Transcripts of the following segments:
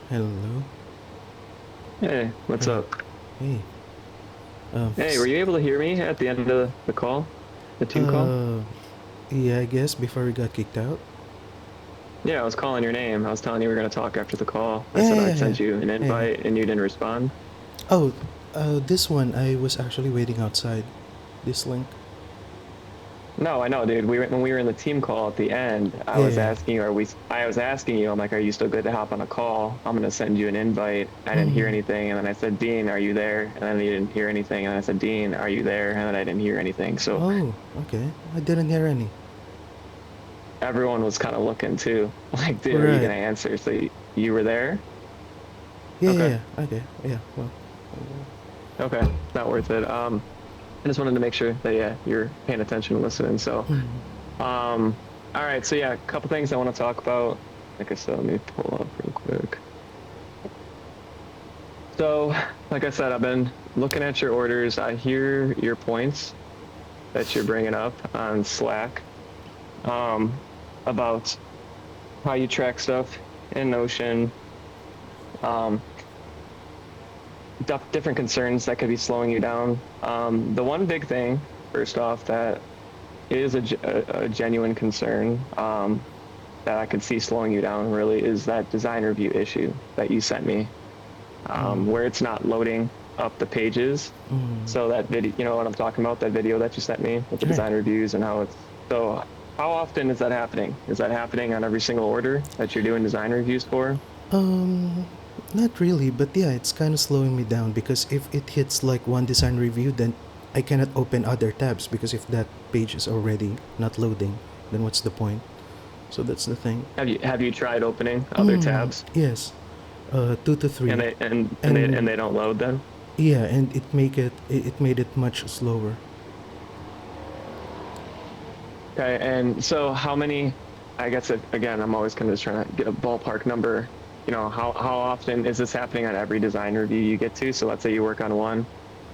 Hello. Hey, what's Hey. up? Hey. Hey, were you able to hear me at the end of the call? The team call? Uh, yeah, I guess before we got kicked out. Yeah, I was calling your name. I was telling you we were going to talk after the call. I Yeah, said yeah, I'd yeah, send you an yeah. invite and you didn't respond. Oh, this one I was actually waiting outside. This link. No, I know, dude. When we were in the team call at the end, I Yeah, was yeah. asking you, I was asking you, I'm like, are you still good to hop on a call? I'm going to send you an invite. I didn't hear Mm. anything. And then I said, Dean, are you there? And then you didn't hear anything. And I said, Dean, are you there? And then I didn't hear anything. So Oh, okay. I didn't hear any. everyone was kind of looking too, like, dude, are you Right. going to answer? So you were there? Yeah, yeah, Okay. yeah. Okay. Yeah. Well. Okay. Not worth it. I just wanted to make sure that yeah, you're paying attention and listening. So, Mm. all right. So yeah, a couple things I want to talk about. Like I said, let me pull up real quick. So, like I said, I've been looking at your orders. I hear your points that you're bringing up on Slack, um, about how you track stuff in Notion, um, different concerns that could be slowing you down. The one big thing, first off, that is a genuine concern, that I could see slowing you down really is that design review issue that you sent me, Mm. where it's not loading up the pages. Mm. So that video, you know what I'm talking about, that video that you sent me with the Right. design reviews and how it's so. How often is that happening? Is that happening on every single order that you're doing design reviews for? Um, Not really, but yeah, it's kind of slowing me down because if it hits like one design review, then I cannot open other tabs because if that page is already not loading, then what's the point? So that's the thing. Have you tried opening other tabs Yes, two to and three, and and they don't load then? yeah, and it made it much slower. Okay, and so how many, I guess if, again, I'm always kind of just trying to get a ballpark number. You know, how often is this happening on every design review you get to? So let's say you work on one,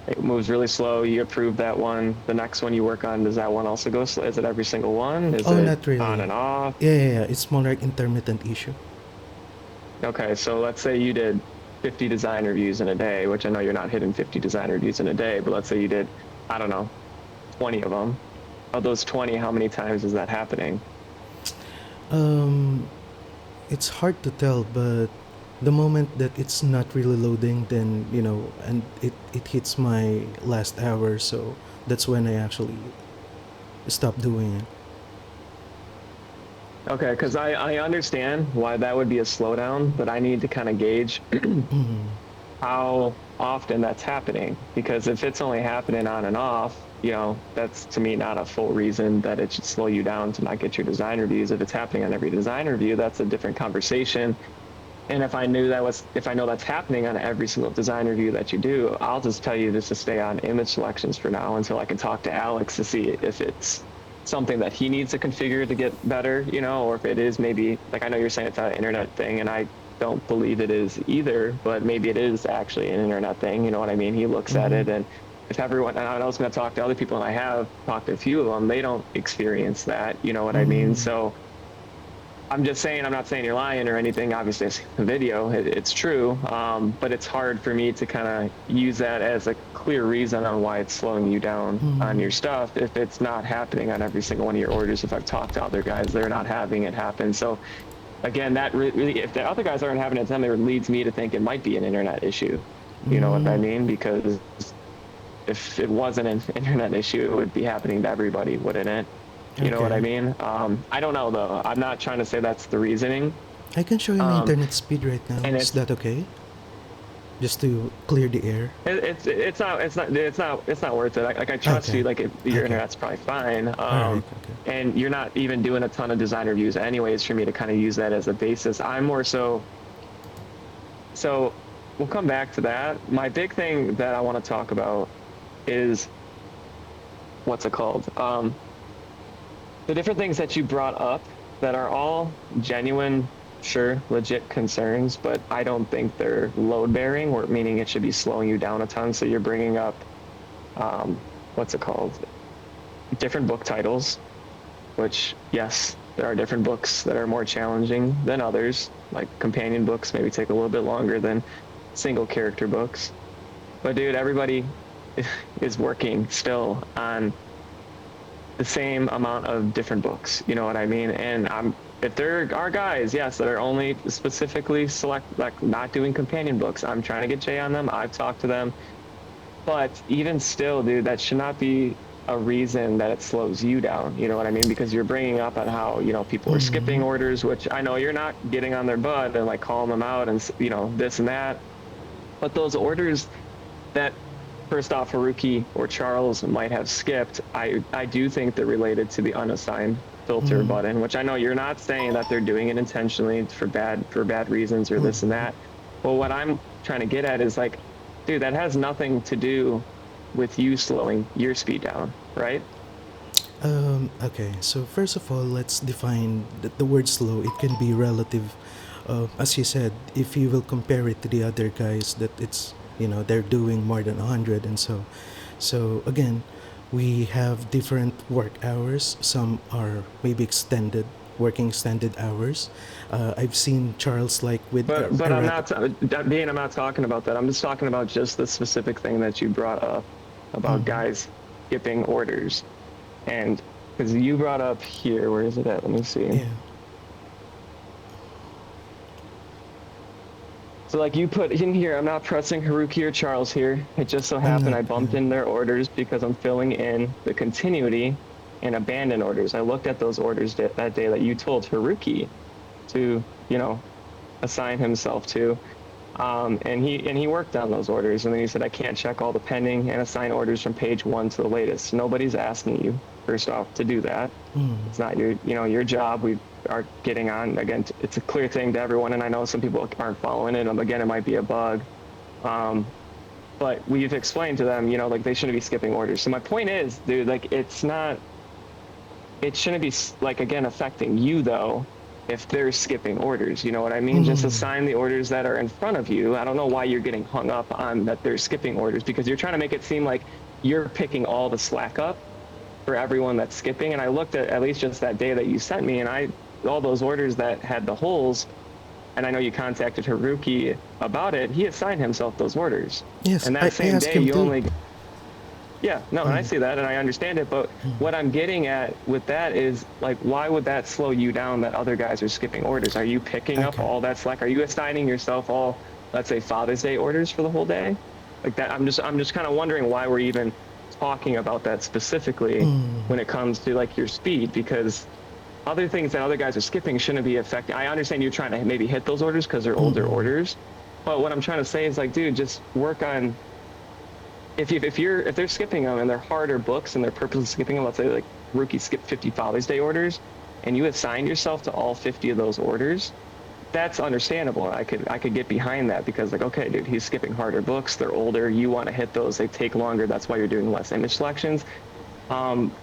it moves really slow, you approve that one. The next one you work on, does that one also go slow? Is it every single one? Is Oh, it not on really. and off? Yeah, yeah, yeah. It's more like intermittent issue. Okay, so let's say you did 50 design reviews in a day, which I know you're not hitting 50 design reviews in a day, but let's say you did, I don't know, 20 of them. Of those 20, how many times is that happening? Um, it's hard to tell, but the moment that it's not really loading, then and it hits my last hour, so that's when I actually stop doing it. Okay, because I understand why that would be a slowdown, but I need to kind of gauge Mm. how often that's happening. Because if it's only happening on and off, that's to me not a full reason that it should slow you down to not get your design reviews. If it's happening on every design review, that's a different conversation. And if I know that's happening on every single design review that you do, I'll just tell you just to stay on image selections for now until I can talk to Alex to see if it's something that he needs to configure to get better, or if it is maybe like I know you're saying it's not an internet thing, and I don't believe it is either, but maybe it is actually an internet thing. You know what I mean? He looks at Mm-hmm. it, and if everyone, and I was going to talk to other people, and I have talked to a few of them, they don't experience that. You know what I mean? Mm. So I'm just saying, I'm not saying you're lying or anything. Obviously, it's a video, it's true. But it's hard for me to kind of use that as a clear reason on why it's slowing you down on Mm. your stuff if it's not happening on every single one of your orders. If I've talked to other guys, they're not having it happen. So again, that really, if the other guys aren't having it, then it leads me to think it might be an internet issue. You know what I Mm. mean? Because if it wasn't an internet issue, it would be happening to everybody, wouldn't it? You know what Okay. I mean? I don't know though. I'm not trying to say that's the reasoning. I can show you my Um, internet speed right now. and Is that okay? Just to clear the air. it's not worth it. Like I trust Okay. you. Like your Okay. internet's probably fine. All right. Okay. And you're not even doing a ton of design reviews anyways for me to kind of use that as a basis. I'm more so we'll come back to that. My big thing that I want to talk about is what's it called? The different things that you brought up that are all genuine, sure, legit concerns, but I don't think they're load bearing, or meaning it should be slowing you down a ton. So you're bringing up, what's it called? Different book titles, which yes, There are different books that are more challenging than others. Like companion books maybe take a little bit longer than single character books. But dude, everybody is working still on the same amount of different books. You know what I mean? And if there are guys, yes, that are only specifically select like not doing companion books, I'm trying to get Jay on them. I've talked to them, but even still, dude, that should not be a reason that it slows you down. You know what I mean? Because you're bringing up on how, people are skipping Mm-hmm. orders, which I know you're not getting on their butt and like calling them out and, this and that. But those orders that first off Haruki or Charles might have skipped, I do think they're related to the unassigned filter Mm-hmm. button, which I know you're not saying that they're doing it intentionally for bad reasons or this and Mm-hmm. that. Well, what I'm trying to get at is like, dude, that has nothing to do with you slowing your speed down, right? Okay, so first of all, let's define the word slow. It can be relative. As you said, if you will compare it to the other guys, that it's, they're doing more than 100 and so. So again, we have different work hours. Some are maybe extended, working extended hours. I've seen Charles like with But I'm erratic. not Dean, I'm not talking about that. I'm just talking about just the specific thing that you brought up about Mm-hmm. guys skipping orders. And because you brought up here, where is it at? Let me see. Yeah. So like you put in here, I'm not pressing Haruki or Charles here. It just so I'm happened not. I bumped in their orders because I'm filling in the continuity and abandon orders. I looked at those orders that day that you told Haruki to, assign himself to. And he worked on those orders, and then he said, I can't check all the pending and assign orders from page 1 to the latest. Nobody's asking you, first off, to do that. Mm, It's not your job. We are getting on again. It's a clear thing to everyone, and I know some people aren't following it. Again, it might be a bug, um, but we've explained to them, like they shouldn't be skipping orders. So my point is, dude, like it shouldn't be like again affecting you though if they're skipping orders. You know what I mean? Just mm, assign the orders that are in front of you. I don't know why you're getting hung up on that they're skipping orders because you're trying to make it seem like you're picking all the slack up for everyone that's skipping. And I looked at least just that day that you sent me, and all those orders that had the holes, and I know you contacted Haruki about it. He assigned himself those orders, yes, and I, that I same asked day him you too. only yeah, no, and I Mm, see that and I understand it, but mm, what I'm getting at with that is like, why would that slow you down that other guys are skipping orders? Are you picking up okay. all that slack? Are you assigning yourself all, let's say, Father's Day orders for the whole day? Like that, I'm just kind of wondering why we're even talking about that specifically Mm, when it comes to like your speed, because other things that other guys are skipping shouldn't be affecting. I understand you're trying to maybe hit those orders because they're older mm, orders, but what I'm trying to say is like, dude, just work on if they're skipping them and they're harder books and they're purposely skipping them, let's say like Rookie skipped 50 Father's Day orders, and you assign yourself to all 50 of those orders, that's understandable. I could get behind that because like, okay, dude, he's skipping harder books. They're older. You want to hit those. They take longer. That's why you're doing less image selections. Um,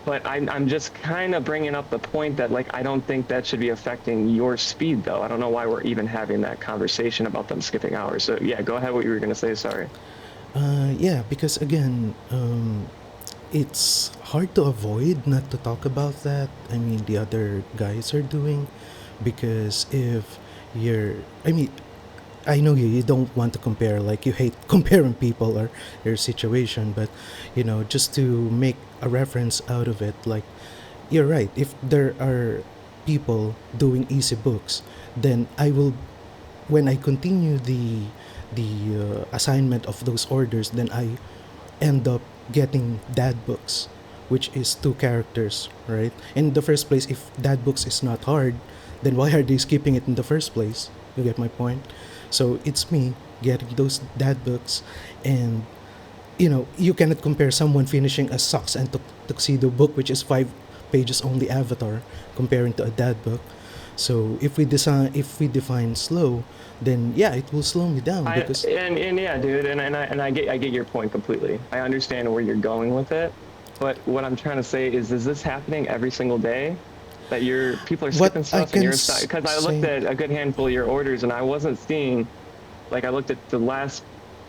but I'm just kind of bringing up the point that like I don't think that should be affecting your speed though. I don't know why we're even having that conversation about them skipping hours. So yeah, go ahead. What you were gonna say? Sorry. yeah, because again, it's hard to avoid not to talk about that. I mean, the other guys are doing, because if you're, I mean, I know you don't want to compare, like you hate comparing people or their situation, but just to make a reference out of it, like you're right. If there are people doing easy books, then I will, when I continue the assignment of those orders, then I end up getting dad books, which is two characters, right? In the first place, if dad books is not hard, then why are they skipping it in the first place? You get my point? So it's me getting those dad books, and you cannot compare someone finishing a socks and tuxedo book, which is 5 pages only avatar, comparing to a dad book. So if we define slow, then yeah, it will slow me down I because and yeah, dude, and I get your point completely. I understand where you're going with it, but what I'm trying to say is this happening every single day that your people are what skipping I stuff and can you're because I looked say. at a good handful of your orders and I wasn't seeing like I looked at the last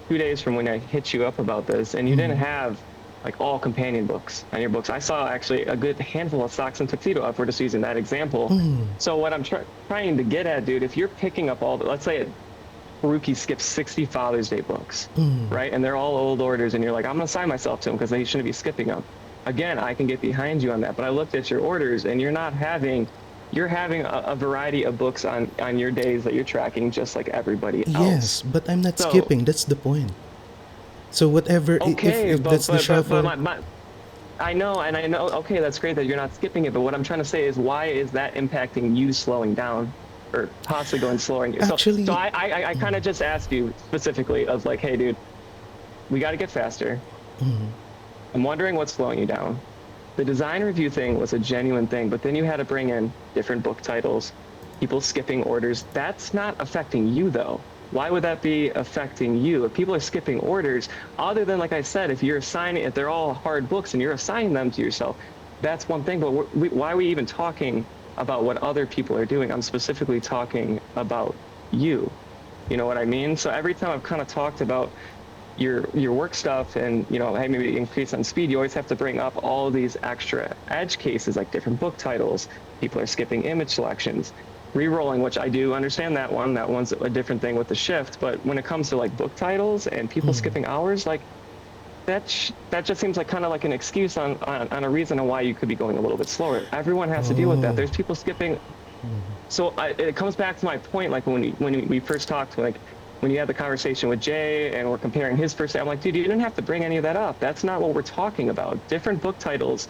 2 days from when I hit you up about this and you didn't Mm, have like all companion books on your books. I saw actually a good handful of Socks and Tuxedo if we're just using that example. So what I'm trying to get at, dude, if you're picking up all the, let's say Haruki skips 60 Father's Day books, right? And they're all old orders, and you're like, I'm gonna assign myself to them because they shouldn't be skipping them. Again, I can get behind you on that, but I looked at your orders, and you're having a variety of books on your days that you're tracking, just like everybody else. Yes, but I'm not So skipping. That's the point. So whatever, okay, if that's the shuffle. I know, and I know. Okay, that's great that you're not skipping it, but what I'm trying to say is, why is that impacting you slowing down, or possibly going slower? Actually, So I kind of just asked you specifically of like, hey, dude, we got to get faster. I'm wondering what's slowing you down. The design review thing was a genuine thing, but then you had to bring in different book titles, people skipping orders. That's not affecting you though. Why would that be affecting you? If people are skipping orders, other than, like I said, if they're all hard books and you're assigning them to yourself, that's one thing. But why are we even talking about what other people are doing? I'm specifically talking about you. You know what I mean? So every time I've kind of talked about your work stuff and, hey, maybe increase on speed, you always have to bring up all these extra edge cases, like different book titles. People are skipping image selections, re-rolling, which I do understand that one. That one's a different thing with the shift. But when it comes to like book titles and people skipping hours, like that just seems like kind of like an excuse on a reason on why you could be going a little bit slower. Everyone has to deal with that. There's people skipping. So it comes back to my point, like when we first talked, like when you had the conversation with Jay and we're comparing his first day, I'm like, dude, you didn't have to bring any of that up. That's not what we're talking about. Different book titles,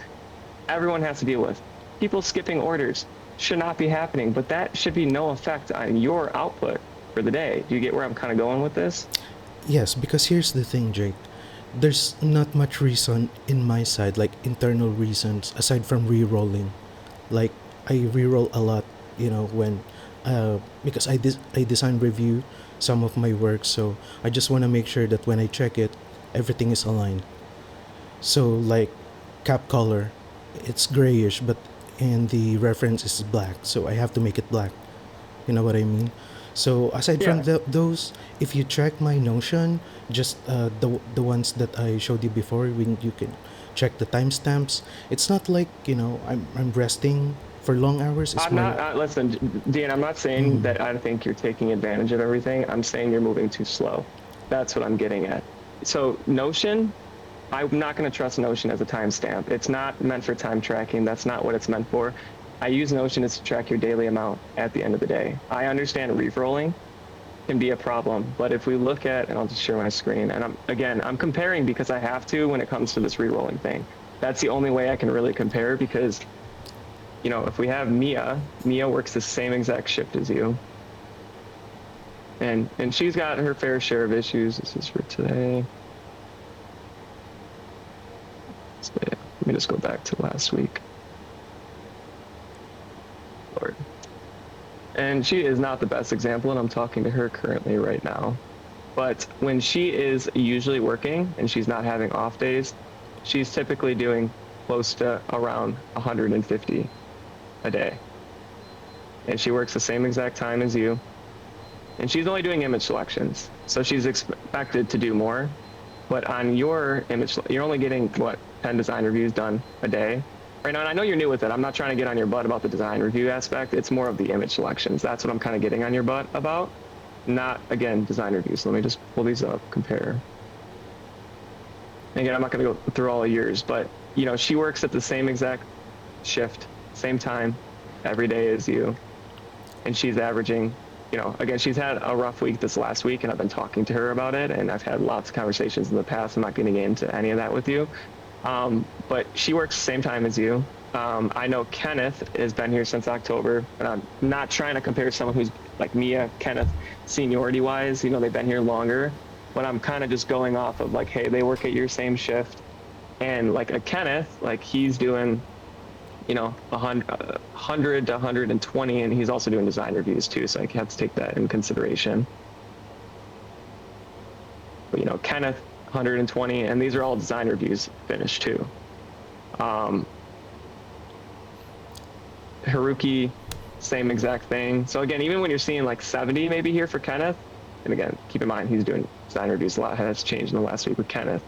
everyone has to deal with. People skipping orders should not be happening, but that should be no effect on your output for the day. Do you get where I'm kind of going with this? yes, because here's the thing, Jake. There's not much reason in my side, like internal reasons, aside from re-rolling. Like, I re-roll a lot, when, because I design review some of my work, so I just want to make sure that when I check it, everything is aligned. So, like, cap color, it's grayish, but in the reference is black, so I have to make it black. You know what I mean? So aside from Yeah. those, if you track my Notion, just the ones that I showed you before, when you can check the timestamps. It's not like I'm resting for long hours. It's I'm more. not, listen, Dean, I'm not saying that I think you're taking advantage of everything. I'm saying you're moving too slow. That's what I'm getting at. So Notion, I'm not going to trust Notion as a timestamp. It's not meant for time tracking. That's not what it's meant for. I use Notion to track your daily amount at the end of the day. I understand re-rolling can be a problem, but if we look at, and I'll just share my screen, and I'm comparing because I have to when it comes to this re-rolling thing. That's the only way I can really compare because, if we have Mia works the same exact shift as you, and she's got her fair share of issues. This is for today. Let me just go back to last week. Lord. And she is not the best example, and I'm talking to her currently right now. But when she is usually working and she's not having off days, she's typically doing close to around 150 a day. And she works the same exact time as you. And she's only doing image selections. So she's expected to do more. But on your image, you're only getting, 10 design reviews done a day? Right now, and I know you're new with it. I'm not trying to get on your butt about the design review aspect. It's more of the image selections. That's what I'm kind of getting on your butt about. Not, again, design reviews. So let me just pull these up, compare. And again, I'm not going to go through all of yours, but, she works at the same exact shift, same time, every day as you. And she's averaging, again, she's had a rough week this last week, and I've been talking to her about it, and I've had lots of conversations in the past. I'm not getting into any of that with you. But she works the same time as you. I know Kenneth has been here since October, and I'm not trying to compare someone who's like Mia, Kenneth, seniority wise, they've been here longer, but I'm kind of just going off of like, hey, they work at your same shift. And like a Kenneth, like he's doing, 100 to 120, and he's also doing design reviews too. So I have to take that in consideration. But, Kenneth, 120, and these are all design reviews finished too. Haruki, same exact thing. So again, even when you're seeing like 70 maybe here for Kenneth, and again, keep in mind he's doing design reviews a lot. Has changed in the last week with Kenneth.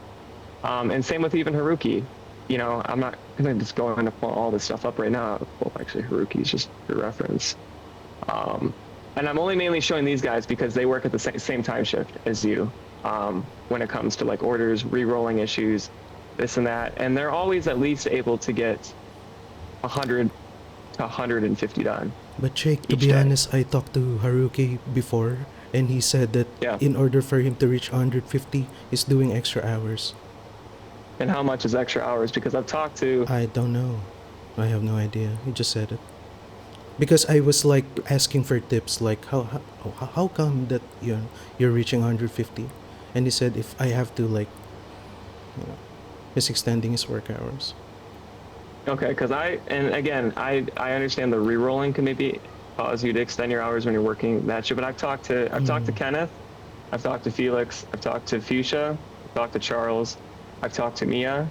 And same with even Haruki. You know, I'm not gonna just go into pull all this stuff up right now. Well, actually, Haruki's just for reference. Um, and I'm only mainly showing these guys because they work at the same time shift as you. When it comes to like orders, re-rolling issues, this and that, and they're always at least able to get 100 to 150 done But Jake, to each be day. honest, I talked to Haruki before, and he said that Yeah. in order for him to reach 150, he's doing extra hours. And how much is extra hours? Because I've talked to, I don't know. I have no idea. He just said it. Because I was like asking for tips, like how come that you're reaching 150, and he said if I have to like, you know, he's extending his work hours. okay, because and again, I understand the re-rolling can maybe cause you to extend your hours when you're working that shift. But I've talked to Kenneth, I've talked to Felix, I've talked to Fuchsia, I've talked to Charles, I've talked to Mia,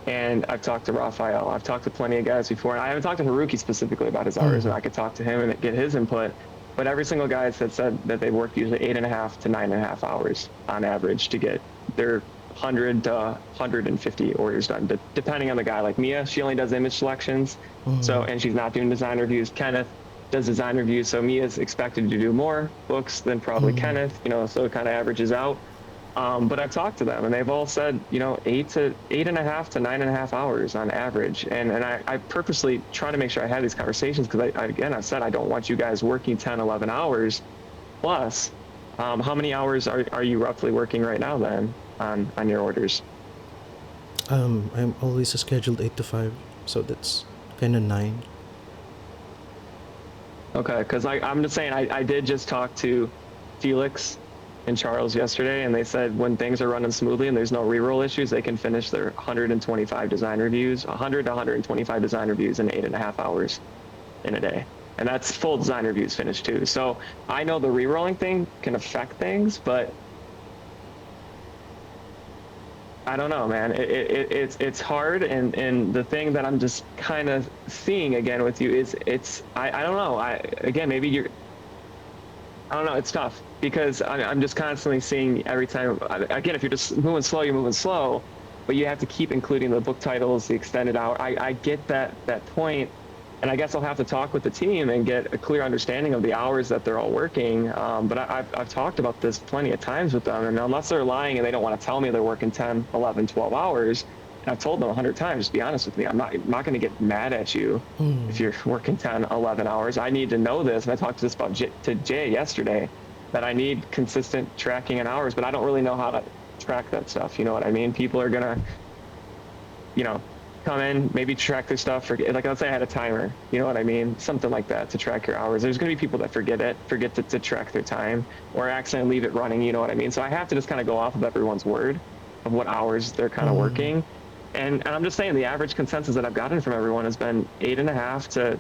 and I've talked to Raphael. I've talked to plenty of guys before, and I haven't talked to Haruki specifically about his hours, and I could talk to him and get his input. But every single guy has said that they work usually 8.5 to 9.5 hours on average to get their 100 to 150 orders done, depending on the guy. Like Mia, she only does image selections, so and she's not doing design reviews. Kenneth does design reviews, so Mia's expected to do more books than probably Kenneth. You know, so it kind of averages out. But I've talked to them, and they've all said, you know, 8.5 to 9.5 hours on average. And I purposely try to make sure I have these conversations because I've said I don't want you guys working 10, 11 hours plus. How many hours are you roughly working right now then on your orders? I'm always scheduled 8 to 5, so that's kind of 9. Okay, because I'm just saying I did just talk to Felix and Charles yesterday, and they said when things are running smoothly and there's no reroll issues, they can finish their 125 design reviews, 100 to 125 design reviews in 8.5 hours in a day. And that's full design reviews finished too. So I know the rerolling thing can affect things, but I don't know, man. It's hard, and the thing that I'm just kind of seeing again with you is I don't know. Again, maybe you're, I don't know. It's tough because I'm just constantly seeing every time. Again, if you're just moving slow, you're moving slow, but you have to keep including the book titles, the extended hour. I get that point, and I guess I'll have to talk with the team and get a clear understanding of the hours that they're all working. But I've talked about this plenty of times with them, and unless they're lying and they don't want to tell me they're working 10, 11, 12 hours, and I've told them 100 times, just be honest with me. I'm not going to get mad at you if you're working 10, 11 hours. I need to know this, and I talked to this about to Jay yesterday, that I need consistent tracking in hours, but I don't really know how to track that stuff. You know what I mean? People are gonna, you know, come in, maybe track their stuff. Forget, like let's say I had a timer, you know what I mean? Something like that to track your hours. There's going to be people that forget to track their time or accidentally leave it running, you know what I mean? So I have to just kind of go off of everyone's word of what hours they're kind of working. And I'm just saying the average consensus that I've gotten from everyone has been 8.5 to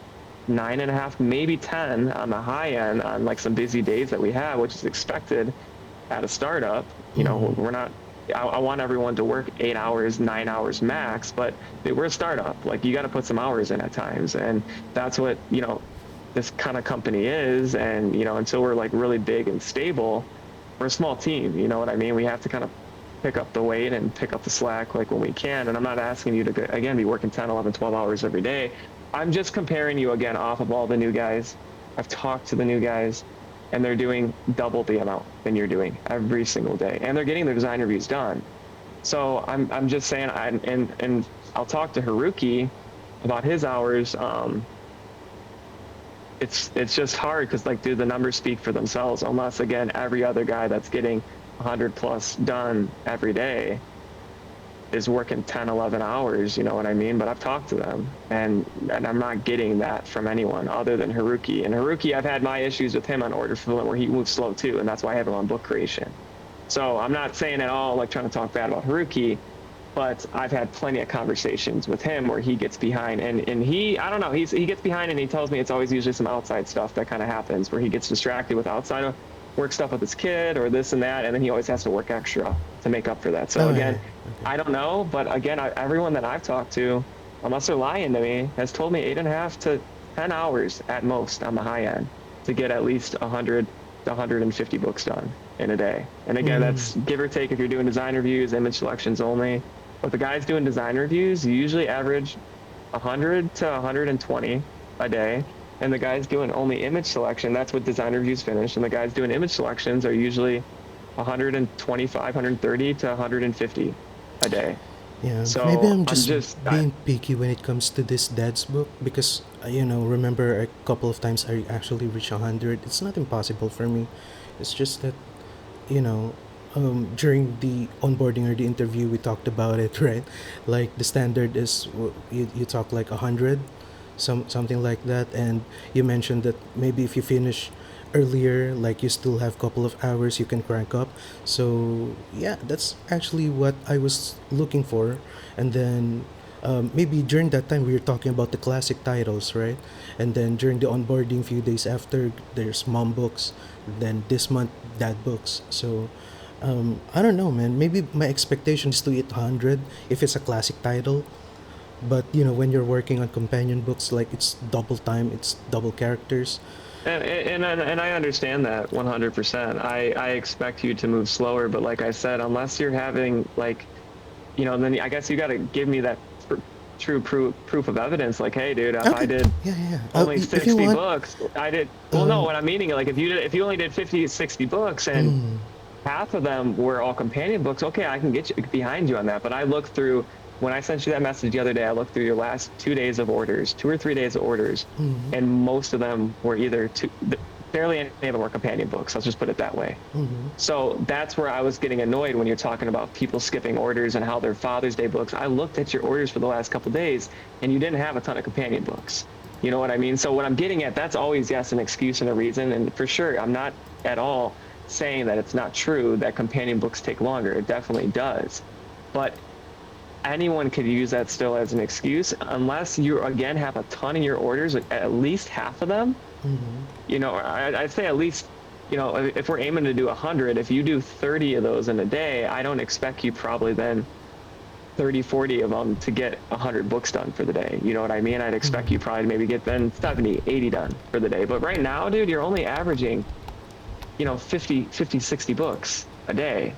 9.5, maybe 10 on the high end on like some busy days that we have, which is expected at a startup. You know, we're not, I want everyone to work 8 hours, 9 hours max, but we're a startup. Like you got to put some hours in at times. And that's what, you know, this kind of company is. And, you know, until we're like really big and stable, we're a small team. You know what I mean? We have to kind of pick up the weight and pick up the slack like when we can. And I'm not asking you to, again, be working 10, 11, 12 hours every day. I'm just comparing you again off of all the new guys. I've talked to the new guys, and they're doing double the amount than you're doing every single day, and they're getting their design reviews done. So I'm just saying, and I'll talk to Haruki about his hours. It's just hard because like, dude, the numbers speak for themselves. Unless again, every other guy that's getting 100 plus done every day is working 10, 11 hours, you know what I mean? But I've talked to them, and I'm not getting that from anyone other than Haruki. And Haruki, I've had my issues with him on order fulfillment where he moves slow too, and that's why I have him on book creation. So I'm not saying at all like trying to talk bad about Haruki, but I've had plenty of conversations with him where he gets behind, and he, I don't know, he gets behind, and he tells me it's always usually some outside stuff that kind of happens where he gets distracted with outside of work stuff with his kid or this and that, and then he always has to work extra to make up for that. So again, Okay. I don't know, but again, everyone that I've talked to, unless they're lying to me, has told me 8.5 to 10 hours at most on the high end to get at least 100 to 150 books done in a day. And again, that's give or take if you're doing design reviews, image selections only. But the guys doing design reviews usually average 100 to 120 a day. And the guys doing only image selection, that's what design reviews finish. And the guys doing image selections are usually 125, 130 to 150 a day. Yeah, maybe So I'm I'm just just, being picky when it comes to this dad's book because remember a couple of times I actually reached 100. It's not impossible for me. It's just that you know, during the onboarding or the interview, we talked about it, right? Like the standard is you talk like 100, something like that, and you mentioned that maybe if you finish earlier, like you still have couple of hours, you can crank up. So yeah, that's actually what I was looking for, and then. Maybe during that time we were talking about the classic titles, right? And then during the onboarding, few days after, there's mom books, then this month dad books. So I don't know, man. Maybe my expectation is to hit 100 if it's a classic title. But when you're working on companion books, like it's double time, it's double characters. and I understand that 100%. I expect you to move slower, but like I said, unless you're having like, then I guess you got to give me that true proof of evidence. Like, hey, dude, if I Okay. did Yeah, yeah, yeah. only If you 60 want, books, I did, well, no, um, what I'm meaning, like if you only did 50 to 60 books and mm, half of them were all companion books, okay, I can get you behind you on that. But I looked through, when I sent you that message the other day, I looked through your last 2 days of orders, 2 or 3 days of orders, mm, and most of them were either barely any of them were companion books. Let's just put it that way. mm, So that's where I was getting annoyed when you're talking about people skipping orders and how they're Father's Day books. I looked at your orders for the last couple of days and you didn't have a ton of companion books. You know what I mean? So what I'm getting at, that's always, yes, an excuse and a reason. And for sure, I'm not at all saying that it's not true that companion books take longer. It definitely does. But anyone could use that still as an excuse unless you, again, have a ton of your orders, like at least half of them. mm, I'd say at least, if we're aiming to do 100, if you do 30 of those in a day, I don't expect you probably then 30, 40 of them to get 100 books done for the day. You know what I mean? I'd expect you mm, probably maybe get then 70, 80 done for the day. But right now, dude, you're only averaging, 50, 60 books a day.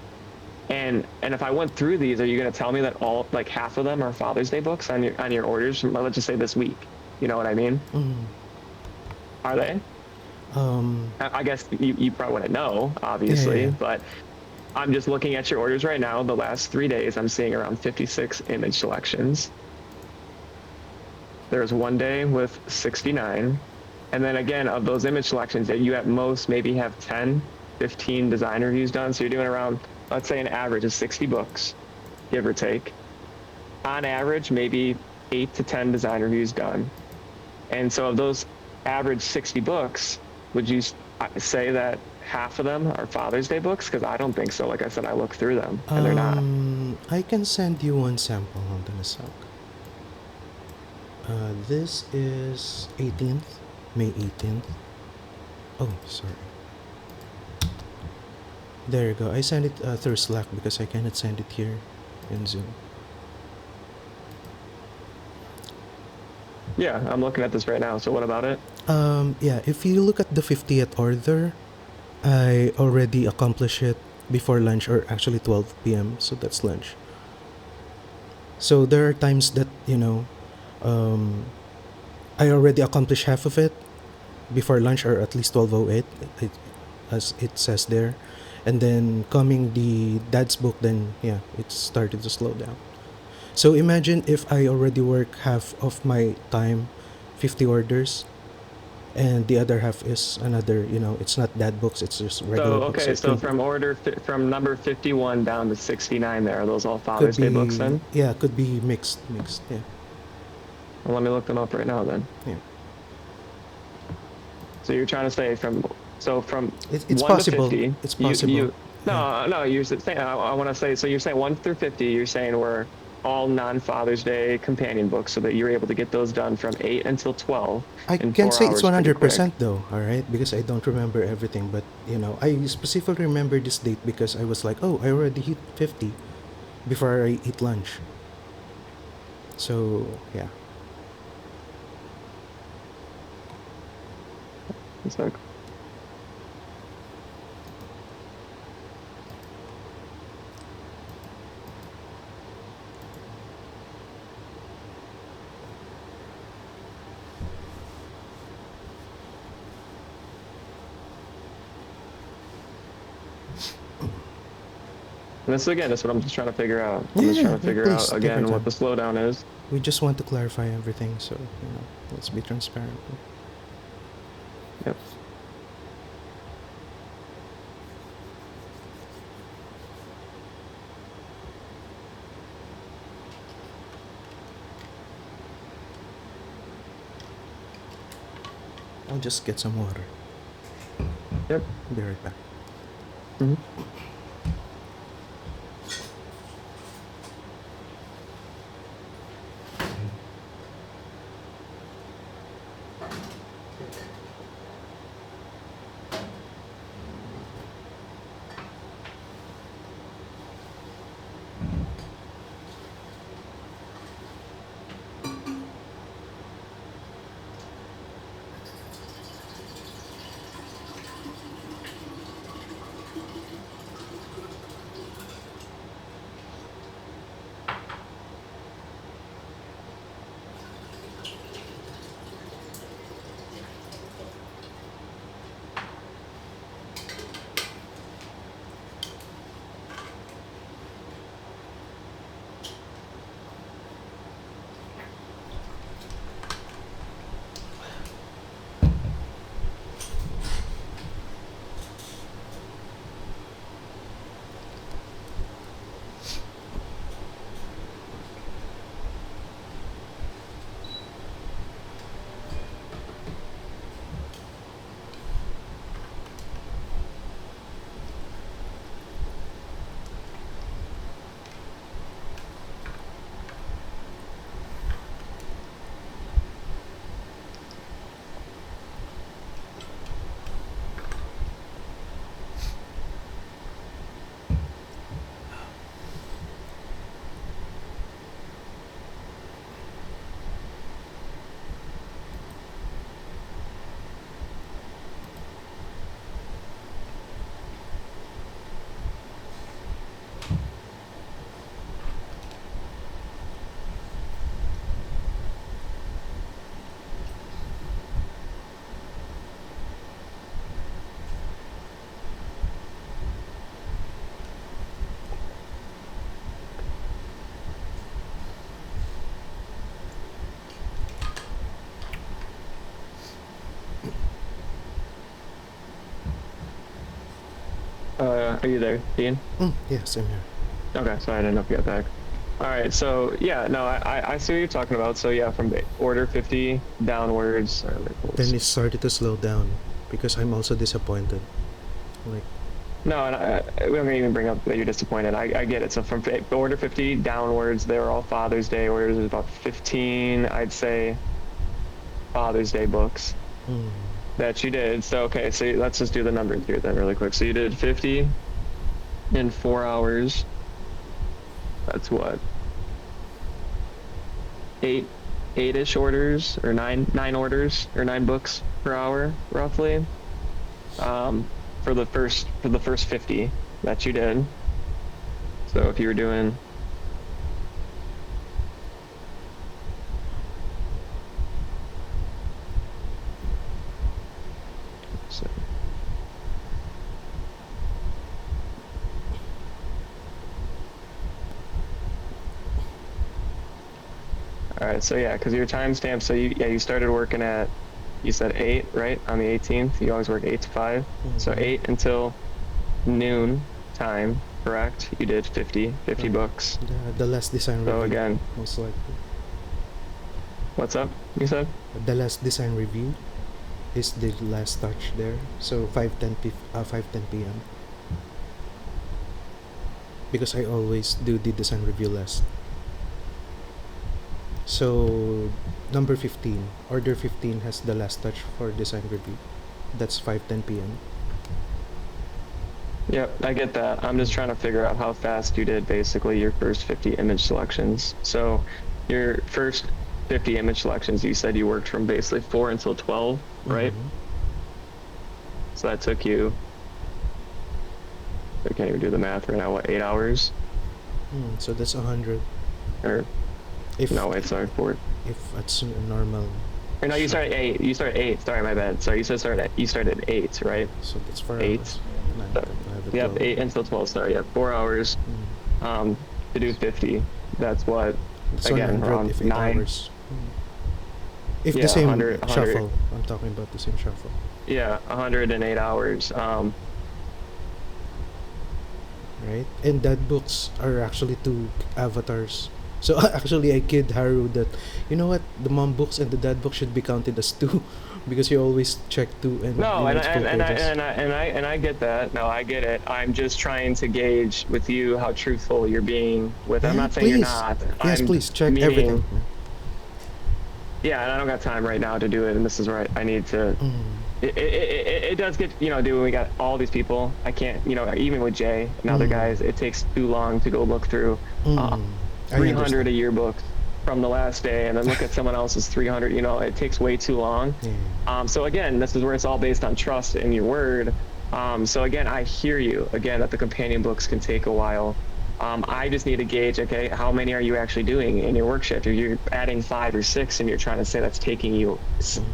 And if I went through these, are you going to tell me that all, like half of them are Father's Day books on your orders from, let's just say, this week? You know what I mean? mm. Are they? Um, I guess you probably wouldn't know, yeah, yeah, obviously, yeah. but I'm just looking at your orders right now. The last 3 days, I'm seeing around 56 image selections. There's one day with 69. And then again, of those image selections, that you at most maybe have 10, 15 design reviews done. So you're doing around, let's say, an average of 60 books, give or take. On average, maybe 8 to 10 design reviews done. And so of those average 60 books, would you say that half of them are Father's Day books? Because I don't think so. Like I said, I looked through them and they're not. I can send you one sample. Hold on a sec. This is 18th, May 18th. Oh, sorry. There you go. I sent it through Slack because I cannot send it here in Zoom. Yeah, I'm looking at this right now. So what about it? Yeah, if you look at the 50th order, I already accomplished it before lunch, or actually 12 p.m. So that's lunch. So there are times that, um, I already accomplished half of it before lunch, or at least 12:08, as it says there. And then coming the dad's book, then yeah, it started to slow down. So imagine if I already work half of my time, 50 orders, and the other half is another, it's not dad books, it's just regular So, books. So okay, it so can from number 51 down to 69 there, are those all could Father's Day books be then? yeah, could be mixed. Yeah, Well, let me look them up right now then. yeah. So you're trying to say from It's 1 to possible. 50, It's you possible. Yeah. no, you're saying, I want to say, so you're saying 1 through 50, you're saying we're all non-Father's Day companion books so that you're able to get those done from 8 until 12 I in can't four say it's hours pretty quick. 100% though, all right? Because I don't remember everything, but I specifically remember this date because I was like, "Oh, I already hit 50 before I eat lunch." So, yeah. It's like, And this again, that's what I'm just trying to figure out. I'm just trying to figure please out take your again what time. the slowdown is. We just want to clarify everything, so let's be transparent. Yep. I'll just get some water. Yep. Be right back. Mhm. Are you there, Dean? Yes, I'm here. Okay, so I didn't know if you got back. All right, so yeah, no, I see what you're talking about. So yeah, from order 50 downwards. Sorry, let me pull this. Then it started to slow down because I'm also disappointed. Like, No, and we don't even bring up that you're disappointed. I get it. So from order 50 downwards, they were all Father's Day orders. There's about 15, I'd say, Father's Day books that you did. So okay, so let's just do the numbers here then really quick. So you did 50 in 4 hours. That's what? Eight-ish orders, or nine orders, or 9 books per hour, roughly. For the first 50 that you did. So if you were doing all right, so yeah, because your timestamp, so you started working at, you said 8, right? On the 18th, you always work 8 to 5. So 8 until noon time, correct? You did 50 books. the last design review. So again, most likely. What's up, you said? The last design review is the last touch there. So 5:10 p.m. Because I always do the design review last. So number 15, order 15 has the last touch for design review. That's 5:10 p.m. Yep, I get that. I'm just trying to figure out how fast you did basically your first 50 image selections. So your first 50 image selections, you said you worked from basically 4 until 12, right? So that took you, I can't even do the math right now, what, 8 hours? So that's 100. Or, If no, wait, sorry, 4. If it's normal. Or no, you started 8. You started 8. Sorry, my bad. Sorry, you started 8, right? So that's 4 8. hours. 9, So, 10, 11, yep, 12. 8 until 12. Sorry, yep, 4 hours. um, to do 50. That's what, It's again, 100 around if 8 nine. hours. If the Yeah, same 100. shuffle. I'm talking about the same shuffle. Yeah, 108 hours. Right? And that books are actually two avatars. So actually, I kid Haru that, you know what, the mom books and the dad book should be counted as two, because you always check two and No, it's full pages. and I get that. No, I get it. I'm just trying to gauge with you how truthful you're being with. I'm Yeah, not saying you're please. not. Yes, I'm please check everything. meaning, yeah, and I don't got time right now to do it. And this is right. I need to. Mm. It does get, dude, when we got all these people, I can't, even with Jay and other guys, it takes too long to go look through Mm. I 300 a understand. yearbook from the last day and then look at someone else's 300. It takes way too long. Yeah. So again, this is where it's all based on trust in your word. So again, I hear you again that the companion books can take a while. I just need to gauge, okay, how many are you actually doing in your work shift? If you're adding 5 or 6 and you're trying to say that's taking you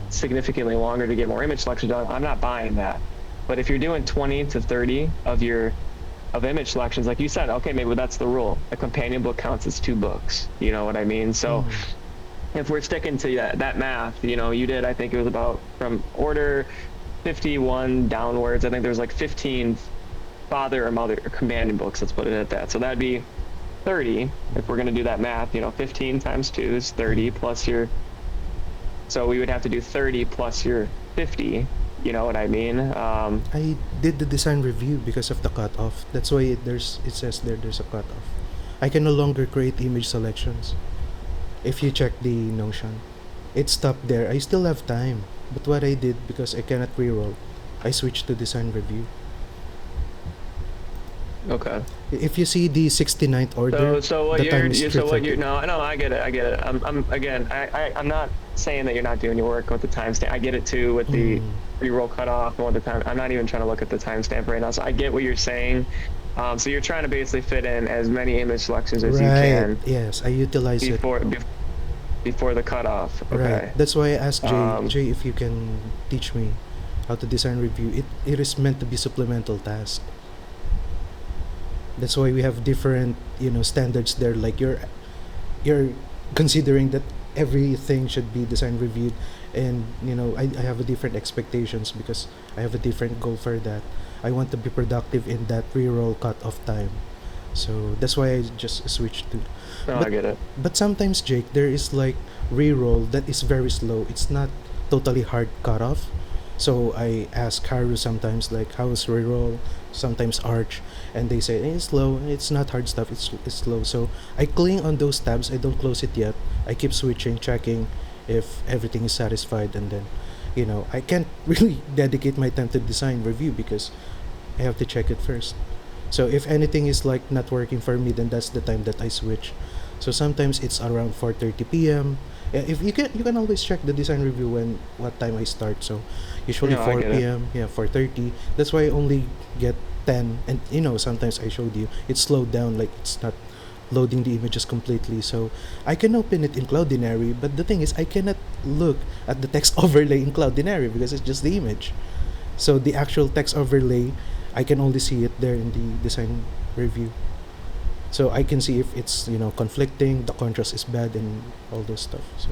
significantly longer to get more image selections done, I'm not buying that. But if you're doing 20 to 30 of image selections, like you said, okay, maybe that's the rule. A companion book counts as 2 books. You know what I mean? So if we're sticking to that math, you did, I think it was about from order 51 downwards. I think there's like 15 father or mother or companion books. Let's put it at that. So that'd be 30 if we're going to do that math. 15 times 2 is 30 plus your. So we would have to do 30 plus your 50. You know what I mean? I did the design review because of the cutoff. That's why it says there's a cutoff. I can no longer create image selections. If you check the Notion, it stopped there. I still have time, but what I did, because I cannot reroll, I switched to design review. Okay. If you see the 69th order, So what the time is so what you're 3:30. no, no, I get it. I get it. I'm again, I'm not saying that you're not doing your work with the timestamp. I get it too with the Mm. reroll cutoff and what the time. I'm not even trying to look at the timestamp right now. So I get what you're saying. So you're trying to basically fit in as many image selections as you Right. can Yes, I utilize it. before the cutoff. Right. Okay. That's why I asked Jay, Um, Jay, if you can teach me how to design review. It is meant to be supplemental task. That's why we have different, standards there. Like you're considering that everything should be design reviewed, and I have a different expectations because I have a different goal for that. I want to be productive in that reroll cut off time. So that's why I just switched to. no, I But get it. but sometimes, Jake, there is like reroll that is very slow. It's not totally hard cutoff. So I ask Haru sometimes like how's reroll, sometimes Arch, and they say it's slow. It's not hard stuff. It's slow. So I cling on those tabs. I don't close it yet. I keep switching, checking if everything is satisfied, and then, I can't really dedicate my time to design review because I have to check it first. So if anything is like not working for me, then that's the time that I switch. So sometimes it's around 4:30 p.m. If you can always check the design review when what time I start. So usually No, I get 4 it. p.m. Yeah, 4:30. That's why I only get 10, and sometimes I showed you it's slowed down, like it's not loading the images completely. So I can open it in Cloudinary, but the thing is I cannot look at the text overlay in Cloudinary because it's just the image. So the actual text overlay, I can only see it there in the design review. So I can see if it's conflicting, the contrast is bad, and all those stuff. So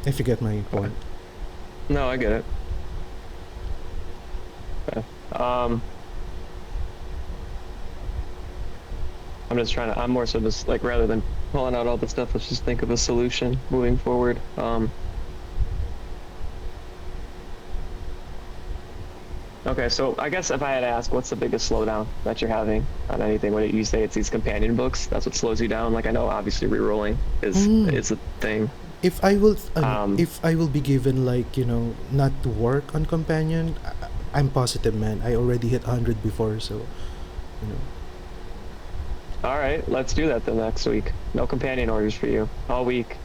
if you get my point. No, I get it. Okay. I'm just trying to. I'm more so just like rather than pulling out all the stuff, let's just think of a solution moving forward. Okay, so I guess if I had to ask, what's the biggest slowdown that you're having on anything? What you say it's these companion books? That's what slows you down. Like I know, obviously, re-rolling is Mm. is a thing. If I will, Um, if I will be given like not to work on companion, I'm positive, man. I already hit 100 before, so you know. all right, let's do that then next week. No companion orders for you all week.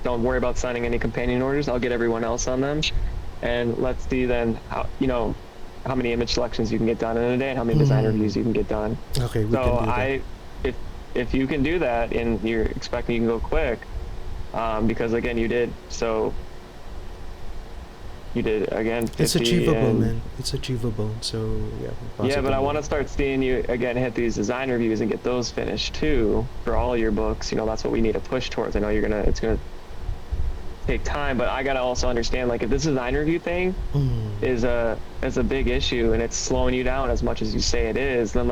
Don't worry about signing any companion orders. I'll get everyone else on them, and let's see then how many image selections you can get done in a day and how many design Mm. reviews you can get done. Okay, we can So do that. if if you can do that and you're expecting you can go quick, because again you did. So You did again 50. It's achievable, and, man. It's achievable. So yeah, Yeah, but I want positively. to start seeing you again hit these design reviews and get those finished too for all your books. You know, that's what we need to push towards. I know it's gonna take time, but I gotta also understand like if this design review thing Mm. is a big issue and it's slowing you down as much as you say it is, then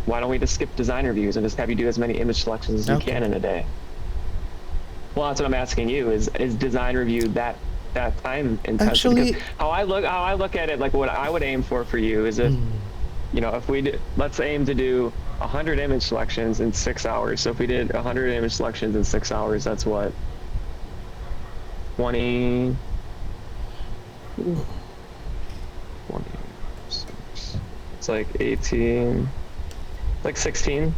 why don't we just skip design reviews and just have you do as many image selections as you Okay. can in a day? Well, that's what I'm asking you is design review that time intensive? Because Actually, how I look at it, like what I would aim for you is if, mm, you know, if we did, let's aim to do 100 image selections in 6 hours. So if we did 100 image selections in 6 hours, that's what, 20, 26. It's like 18, like 16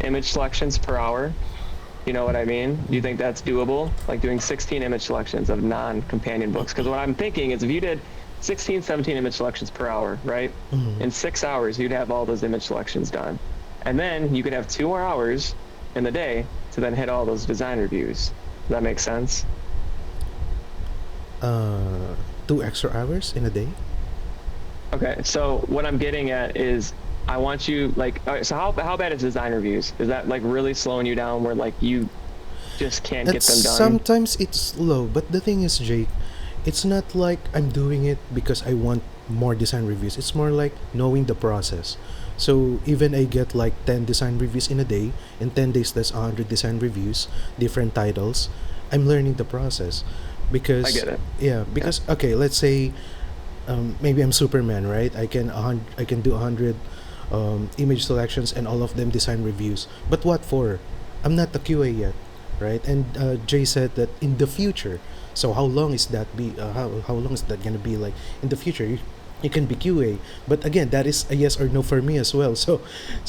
image selections per hour. You know what I mean? Do you think that's doable? Like doing 16 image selections of non-companion books? Because what I'm thinking is if you did 16, 17 image selections per hour, right? mm. In 6 hours, you'd have all those image selections done. And then you could have 2 more hours in the day to then hit all those design reviews. Does that make sense? uh 2 extra hours in a day. Okay, so what I'm getting at is I want you like, all right, so how bad is design reviews? Is that like really slowing you down where like you just can't get It's them done? sometimes it's slow, but the thing is, Jake, it's not like I'm doing it because I want more design reviews. It's more like knowing the process. So even I get like 10 design reviews in a day, in 10 days that's 100 design reviews, different titles. I'm learning the process I because get it. yeah, Yeah. because okay, let's say maybe I'm Superman, right? I can do 100 image selections and all of them design reviews. But what for? I'm not the QA yet, right? And Jay said that in the future. So how long is that be? How long is that gonna be like in the future? You can be QA, but again, that is a yes or no for me as well. So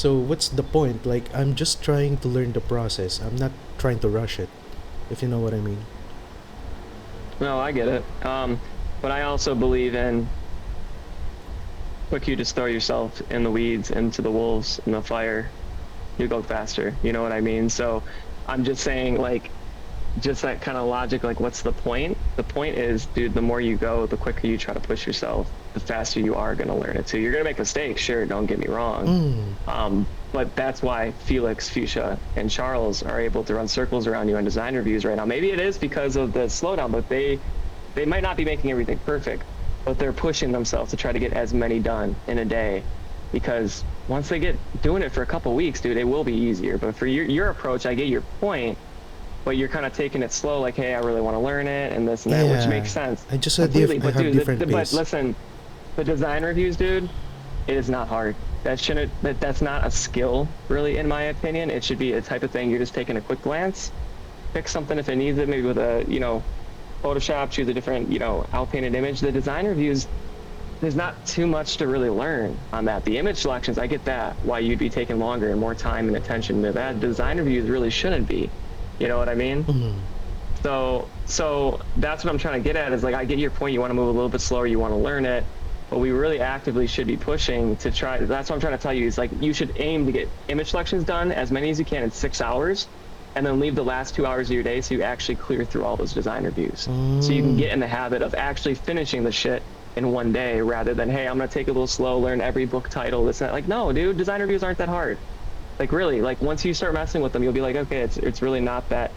what's the point? Like I'm just trying to learn the process. I'm not trying to rush it, if you know what I mean. No, I get it. But I also believe in quick you just throw yourself in the weeds into the wolves in the fire, you go faster. You know what I mean? So I'm just saying like just that kind of logic, like what's the point? The point is, dude, the more you go, the quicker you try to push yourself, the faster you are going to learn it too. You're going to make mistakes, sure, don't get me wrong. Mm. But that's why Felix, Fuchsia, and Charles are able to run circles around you on design reviews right now. Maybe it is because of the slowdown, but they might not be making everything perfect, but they're pushing themselves to try to get as many done in a day. Because once they get doing it for a couple weeks, dude, it will be easier. But for your approach, I get your point, but you're kind of taking it slow, like, hey, I really want to learn it and this and that, which Yeah, makes sense I just completely. I But have dude, different but pace. listen, the design reviews, dude, it is not hard. That's not a skill, really, in my opinion. It should be a type of thing you're just taking a quick glance, pick something if it needs it, maybe with a, Photoshop, choose a different, outpainted image. The design reviews, there's not too much to really learn on that. The image selections, I get that, why you'd be taking longer and more time and attention to that. Design reviews really shouldn't be. You know what I mean? Mm. So that's what I'm trying to get at is like, I get your point. You want to move a little bit slower. You want to learn it, but we really actively should be pushing to try. That's what I'm trying to tell you is like, you should aim to get image selections done as many as you can in 6 hours and then leave the last 2 hours of your day. So you actually clear through all those design reviews. So you can Mm. get in the habit of actually finishing the shit in one day rather than, hey, I'm going to take it a little slow, learn every book title, this and that. Like, no, dude, design reviews aren't that hard. Like really, like once you start messing with them, you'll be like, okay, it's really not that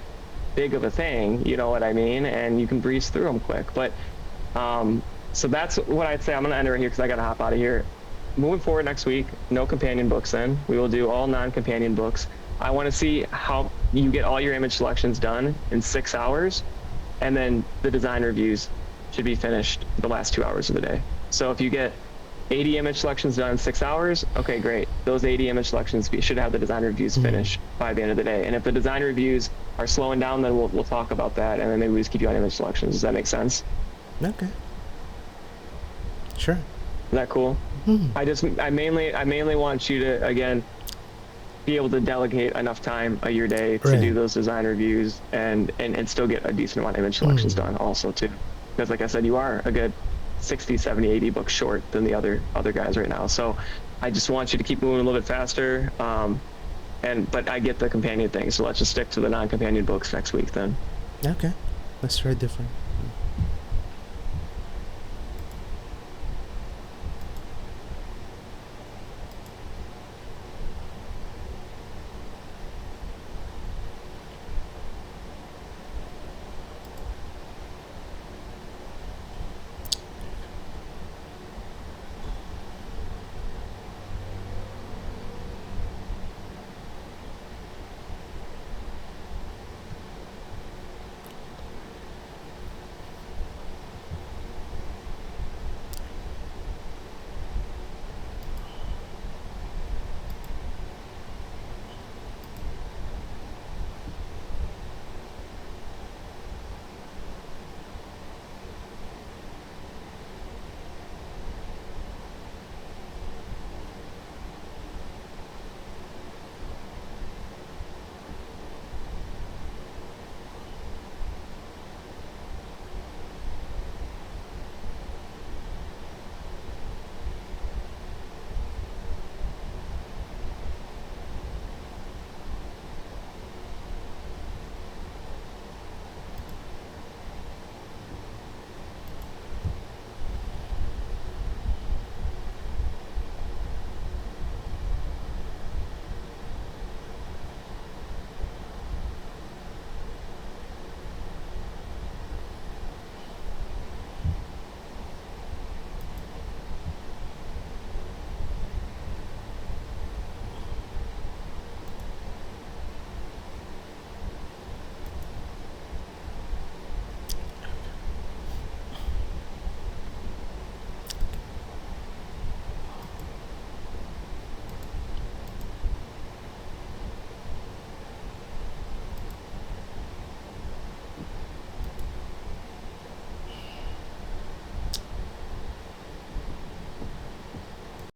big of a thing, you know what I mean? And you can breeze through them quick. But so that's what I'd say. I'm gonna end it right here because I gotta hop out of here. Moving forward next week, no companion books. Then we will do all non-companion books. I want to see how you get all your image selections done in 6 hours, and then the design reviews should be finished the last 2 hours of the day. So if you get 80 image selections done in 6 hours, okay, great. Those 80 image selections should have the design reviews Mm. finished by the end of the day. And if the design reviews are slowing down, then we'll talk about that, and then maybe we just keep you on image selections. Does that make sense? Okay. Sure. Is that cool? Mm. I mainly want you to again be able to delegate enough time of your day to do Right. those design reviews and still get a decent amount of image selections Mm. done also too. Because like I said, you are a good 60, 70, 80 books short than the other guys right now. So I just want you to keep moving a little bit faster. But I get the companion thing, so let's just stick to the non-companion books next week then. Okay. Let's try different.